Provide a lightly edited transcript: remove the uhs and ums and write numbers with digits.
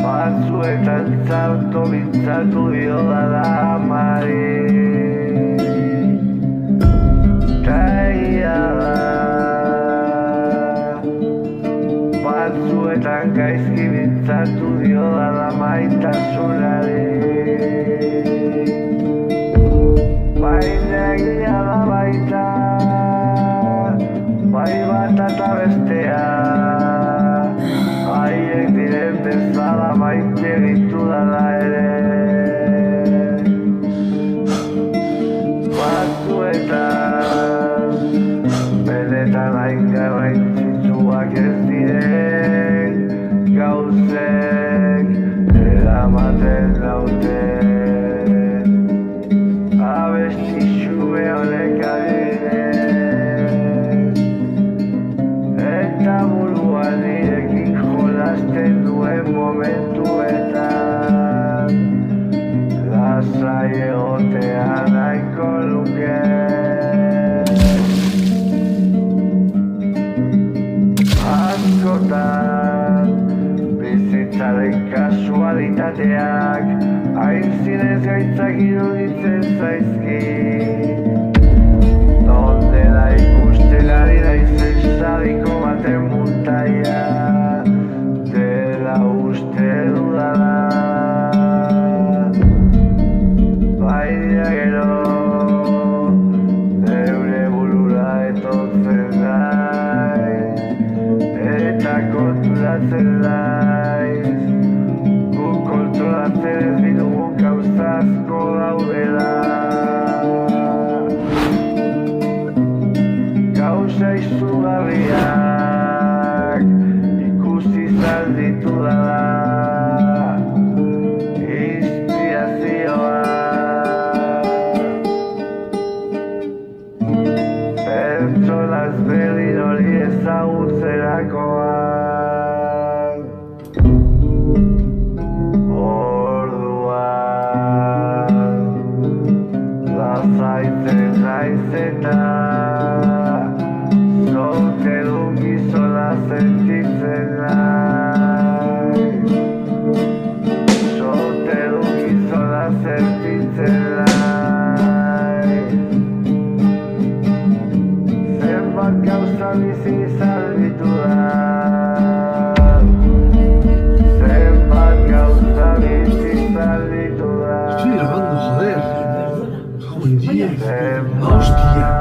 Batzuetan zarto mintzatu diodala amari Taia da Batzuetan gaizki mintzatu diodala maitasunari Baina egia da baita Bai bat eta bestea Haiek diren bezala maite ditudala ere Batzuetan benetan hain garrantzitsuak ez diren gauzek eramaten naute Abesti xume honek adibidez Eta buruan nirekin jolasten duen momentuetan Lasai egotea nahiko luke Askotan bizitzaren kasualitateak hain zinez gaitzak iruditzen zaizki Nondela ikusten ari naizen sadiko baten muntaia dela uste dudala Baina gero neure burura etortzen naiz eta konturatzen naiz guk kontrolatzen ez ditugun gauza asko daudela Gauza izugarriak ikusi izan ditudala Inspirazioa Pertsona ezberdin hori ezagutzerakoan Orduan lasaitzen naiz eta Zortedun gizona sentitzen naiz Zortedun gizona sentitzen naiz Zenbat gauza bizi izan ditudan Zenbat gauza bizi izan ditudan Estoy grabando, joder. Cago en 10. Zenbat Hostia.